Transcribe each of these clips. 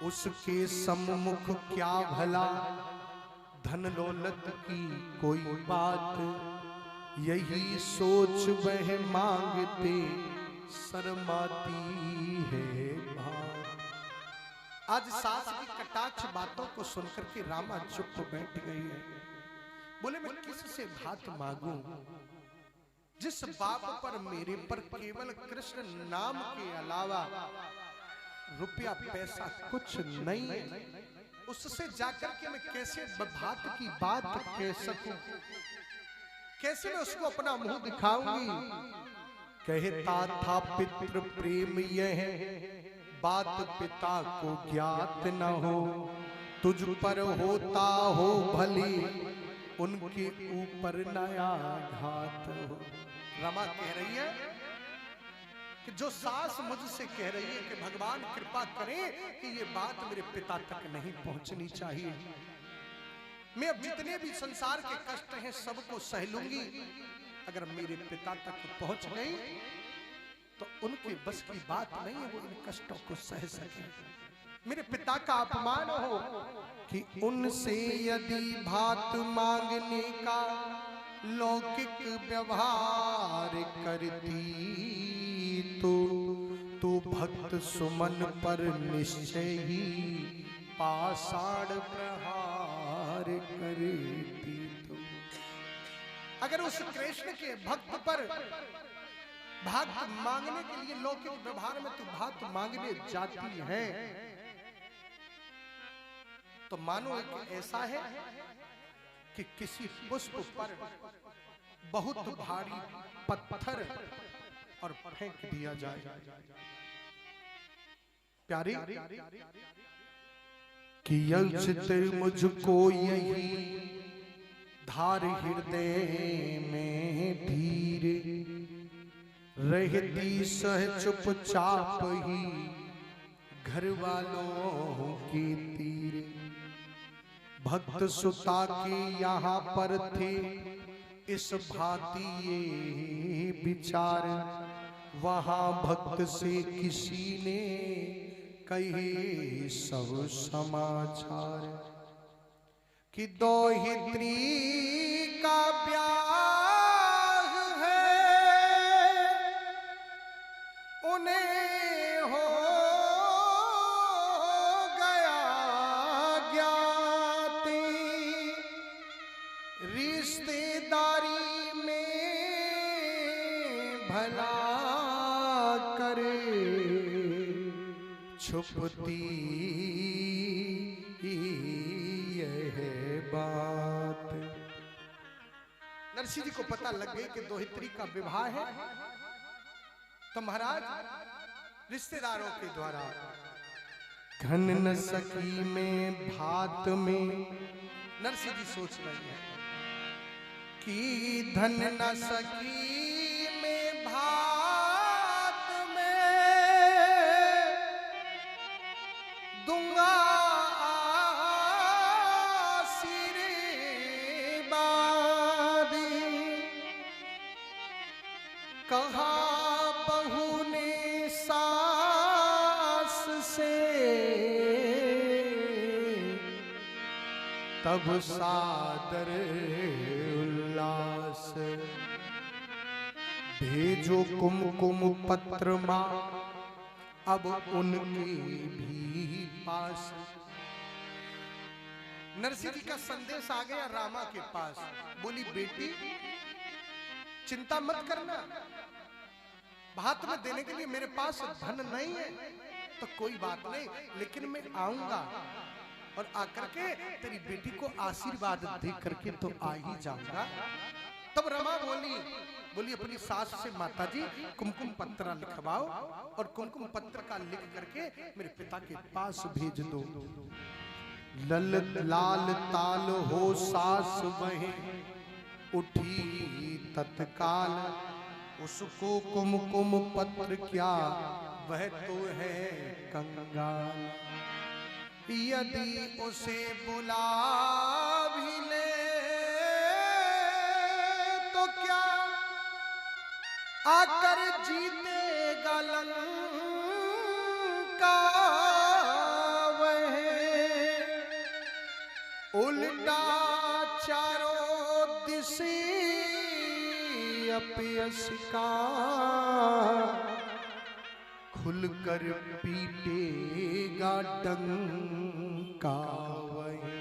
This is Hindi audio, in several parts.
उसके सम्मुख क्या भला धन दौलत की कोई बात, यही सोच वह मांगते शर्माती है बात। आज सास की कटाक्ष बातों को सुनकर के रामा चुप बैठ गई है। बोले मैं किससे भात मांगू, जिस बाप पर मेरे पर केवल कृष्ण नाम के अलावा रुपया पैसा कुछ नहीं है, उससे जाकर के मैं कैसे भात की बात कह सकूं, कैसे मैं उसको अपना मुंह दिखाऊंगी। कहता था पितृ प्रेम यह बात पिता को ज्ञात न हो, तुझ पर होता हो भले उनके ऊपर नया घात हो। रमा कह रही है कि जो सास मुझसे कह रही है कि भगवान कृपा करें कि ये बात मेरे पिता तक नहीं पहुंचनी चाहिए, मैं अब जितने भी संसार के कष्ट हैं सबको सह लूंगी, अगर मेरे पिता तक पहुंच गई तो उनके बस की बात नहीं है वो इन कष्टों को सह सके। मेरे पिता का अपमान हो कि उनसे यदि भात मांगने का लौकिक व्यवहार करती तो भक्त सुमन पर निश्चय ही पाषाण प्रहार करती। तो अगर उस कृष्ण के भक्त पर भात मांगने के लिए लौकिक व्यवहार में तू भात मांगने जाती है, तो मानो एक ऐसा है कि किसी पुष्प पर बहुत भारी पत्थर और फेंक दिया जाए। प्यारी कि यंचित मुझको यही धार हृदय में धीरे, रहती सह चुपचाप ही घर वालों के तीरे। भक्त सुता के यहाँ पर थे इस भांति ये विचार, वहां भक्त से किसी ने कहे सब समाचार कि दोहित्री का ब्याह है, उन्हें हो गया ज्ञाति, रिश्तेदारी में भला करे छुपती यह बात। नरसिंह जी को पता लग गई कि दोहित्री का विवाह है, तो महाराज रिश्तेदारों के द्वारा घन न सकी में भात में, नरसिंह जी सोच रहे हैं कि धन न सकी में भात में दूंगा कहा बहू ने सास से तब सादर उल्लास, भेजो कुमकुम पत्र मां अब उनके भी पास। नरसिंह जी का संदेश आ गया रामा के पास। बोली बेटी चिंता मत करना, भात में देने के लिए मेरे पास धन नहीं है तो कोई बात नहीं, लेकिन मैं आऊंगा और आकर के तेरी बेटी को आशीर्वाद दे करके तो आ ही जाऊंगा। तब रमा बोली अपनी सास से माताजी कुमकुम पत्र लिखवाओ और कुमकुम पत्र का लिख करके मेरे पिता के पास भेज दो। लल लाल ताल हो सास वहीं उठी तत्काल, उसको कुमकुम पत्र क्या वह तो है कंगाल, यदि उसे बुला भी ले तो क्या आकर जीतेगा लंका वह अपयश का खुलकर पीटेगा डंका वही।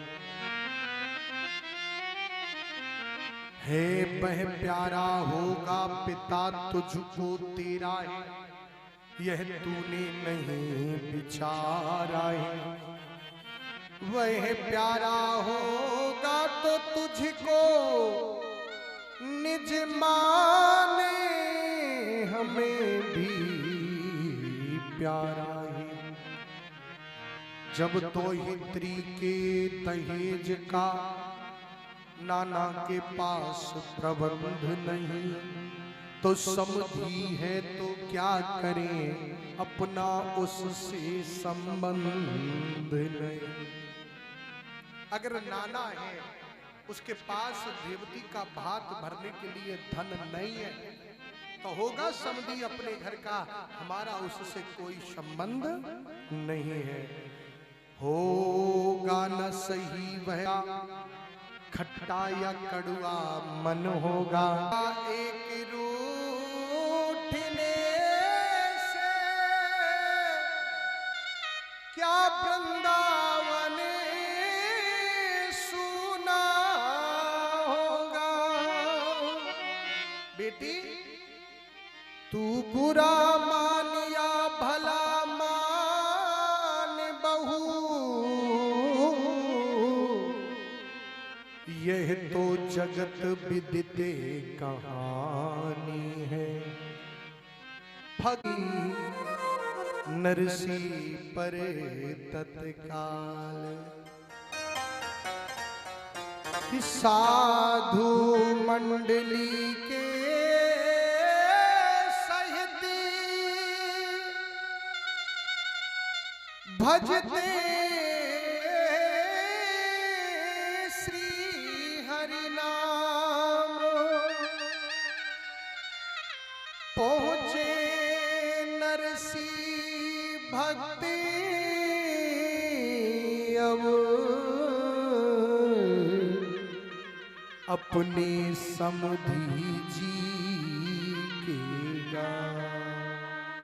है वह प्यारा होगा पिता तुझको तेरा है, यह तूने नहीं विचारा है। वह प्यारा होगा तो तुझको निज माने, हमें भी प्यारा है। जब तो हित्री के दहेज का नाना के पास प्रबंध नहीं, तो समझी है तो क्या करें, अपना उससे संबंध नहीं। अगर नाना है उसके पास देवती का भात भरने के लिए धन नहीं है, तो होगा समझी अपने घर का, हमारा उससे कोई संबंध नहीं है। होगा न सही वह खट्टा या कड़वा मन होगा, एक रूठने से क्या वृंदावन सुना होगा। बेटी तू बुरा मान या भला मान बहू, यह तो जगत विदिते कहानी है। फगी नरसी पर तत्काल, कि साधु मंडली के सहित भजते पहुँचे नरसी भक्ति अब अपने समधि जी